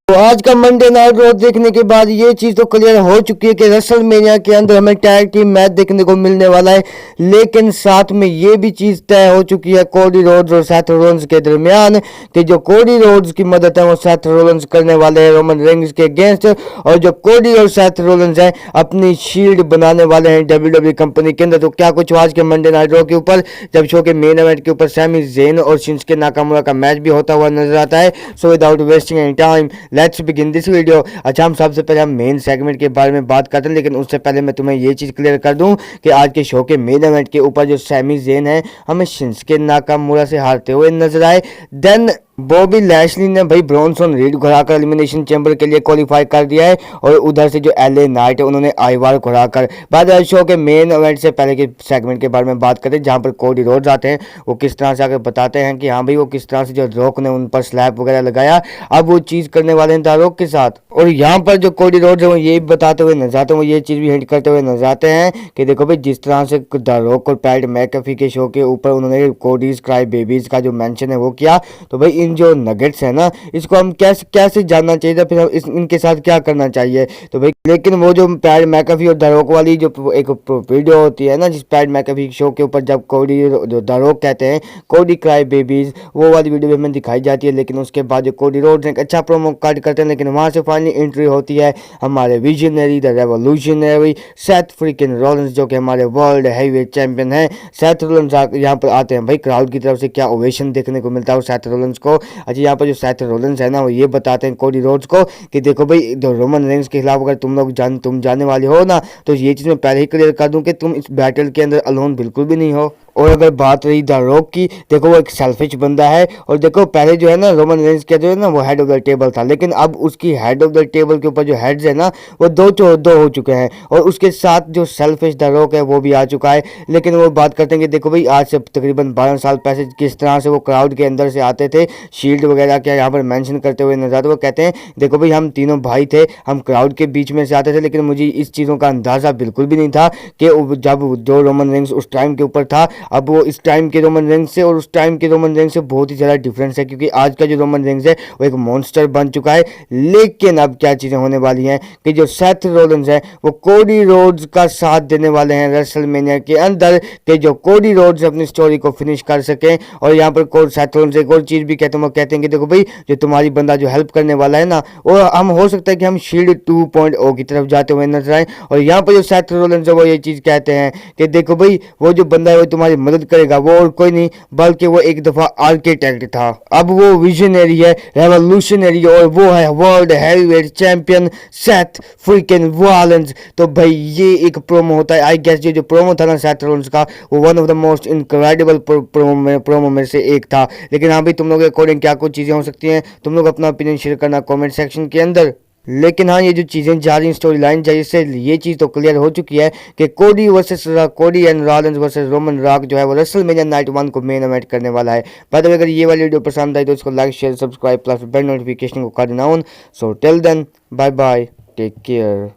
तो आज का मंडे नाइट रॉ देखने के बाद ये चीज तो क्लियर हो चुकी है कि रेसलमेनिया के अंदर हमें टैग टीम मैच देखने को मिलने वाला है, लेकिन साथ में ये भी चीज तय हो चुकी है कोडी रोड्स और सेथ रोलेंस के दरमियान कि जो कोडी रोड्स की मदद है वो सेथ रोलेंस करने वाले हैं रोमन रेंग्स के अगेंस्ट, और जो कोडी और सेथ रोलेंस हैं अपनी शील्ड बनाने वाले हैं डब्ल्यूडब्ल्यूई कंपनी के अंदर। तो क्या कुछ आज के मंडे नाइट रॉ के ऊपर, जब शो के मेन इवेंट के ऊपर सैमी ज़ेन और शिंसुके नाकामुरा का मैच भी होता हुआ नजर आता है। So without wasting any time let's begin this video. अच्छा, हम सबसे पहले हम मेन सेगमेंट के बारे में बात करते हैं, लेकिन उससे पहले मैं तुम्हें ये चीज़ क्लियर कर दूं कि आज के शो के मेन इवेंट के ऊपर जो सैमी ज़ेन है हमें शिंसुके नाकामुरा से हारते हुए नजर आए। देन बॉबी लैशली ने भाई ब्रॉन्सन रीड घुराकर एलिमिनेशन चैम्बर के लिए क्वालिफाई कर दिया है, और उधर से जो एलए नाइट है उन्होंने आईवार घुराकर। बाद शो के मेन इवेंट से पहले के सेगमेंट के बारे में बात करें जहां पर कोडी रोड्स आते हैं, वो किस तरह से आकर बताते हैं कि हाँ भाई वो किस तरह से जो रॉक ने उन पर स्लैप वगैरह लगाया, अब वो चीज़ करने वाले हैं द रॉक के साथ। और यहाँ पर जो कोडी रोड्स है वो ये बताते हुए नजर आते हैं, वो ये चीज़ भी हिंट करते हुए नजर आते हैं कि देखो भाई जिस तरह से द रॉक और पैट मैकअफी के शो के ऊपर उन्होंने कोडीज क्राई बेबीज का जो मेंशन है वो किया, तो भाई इन जो नगेट्स है ना इसको हम कैसे कैसे जानना चाहिए था, फिर हम इनके साथ क्या करना चाहिए। तो भाई लेकिन वो जो पैट मैकअफी और द रॉक वाली जो एक वीडियो होती है ना, जिस पैट मैकअफी शो के ऊपर जब कोडी जो द रॉक कहते हैं कोडी क्राई बेबीज, वो वाली वीडियो भी हमें दिखाई जाती है। लेकिन उसके बाद जो कोडी रोड्स एक अच्छा प्रोमो कार्ड करते हैं, लेकिन वहां से फाइनली एंट्री होती है हमारे विजनरी द रेवोल्यूशनरी सेथ फ्रीकिन रोलेंस, जो कि हमारे वर्ल्ड हैवीवेट चैंपियन है। सेथ रोलेंस यहाँ पर आते हैं, भाई क्राउड की तरफ से क्या ओवेशन देखने को मिलता है सेथ रोलेंस को। अच्छा, यहाँ पर जो सेथ रोलेंस है ना वो ये बताते हैं कोडी रोड्स को कि देखो भाई जो रोमन रेंग्स के खिलाफ अगर तुम जाने वाले हो ना, तो ये चीज़ मैं पहले ही क्लियर कर दूं कि तुम इस बैटल के अंदर अलोन बिल्कुल भी नहीं हो। और अगर बात रही द रॉक की, देखो वो एक सेल्फिश बंदा है, और देखो पहले जो है ना रोमन रेंस का जो है ना वो हेड ऑफ द टेबल था, लेकिन अब उसकी हेड ऑफ द टेबल के ऊपर जो हेड्स है ना वो दो हो चुके हैं, और उसके साथ जो सेल्फिश द रॉक है वो भी आ चुका है। लेकिन वो बात करते हैं कि देखो भाई आज से तकरीबन 12 साल पहले किस तरह से वो क्राउड के अंदर से आते थे, शील्ड वगैरह क्या यहाँ पर मेंशन करते हुए नजर आते। वो कहते हैं देखो भाई हम तीनों भाई थे, हम क्राउड के बीच में से आते थे, लेकिन मुझे इस चीज़ों का अंदाज़ा बिल्कुल भी नहीं था कि जब जो रोमन रेंस उस टाइम के ऊपर था, अब वो इस टाइम के रोमन रेंस से और उस टाइम के रोमन रेंस से बहुत ही ज़्यादा डिफरेंस है, क्योंकि आज का जो रोमन रेंस है वो एक मॉन्स्टर बन चुका है। लेकिन अब क्या चीज़ें होने वाली हैं कि जो सेथ रोलेंस है वो कोडी रोड्स का साथ देने वाले हैं रेसलमेनिया के अंदर, कि जो कोडी रोड्स अपनी स्टोरी को फिनिश कर सकें। और यहाँ पर सेथ रोलेंस एक और चीज़ भी कहते हैं, वो कहते हैं कि देखो भाई जो तुम्हारी बंदा जो हेल्प करने वाला है ना, वो हम हो सकता है कि हम शील्ड 2.0 की तरफ जाते हुए नजर आए। और यहाँ पर जो सेथ रोलेंस है वो ये चीज़ कहते हैं कि देखो भाई वो जो बंदा है वो तुम्हारी मदद करेगा, वो और कोई नहीं बल्कि वो एक दफा आर्किटेक्ट था, अब वो विजनरी है, रेवोल्यूशनरी, और वो है वर्ल्ड हैवीवेट चैंपियन सेथ फ्रीकिन रोलेंस। तो भाई ये एक प्रोमो होता है, आई गेस ये जो प्रोमो था ना सेथ रोलेंस का, वो one of the most incredible promo में से एक था। लेकिन हाँ भाई तुम लोग के अकॉर्डिंग क्या कुछ चीज़ें हो सकती हैं, तुम लोग अपना ओपिनियन शेयर करना कमेंट सेक्शन के अंदर। लेकिन हाँ ये जो चीज़ें जा रही स्टोरी लाइन जैसे ये चीज़ तो क्लियर हो चुकी है कि कोडी एंड रोलेंस वर्सेस रोमन रॉक जो है वो रेसलमेनिया नाइट 1 को मेन इवेंट करने वाला है। बाद अगर ये वाली वीडियो पसंद आई तो इसको like share subscribe plus bell notification को कर देना on. So till then bye bye, take care.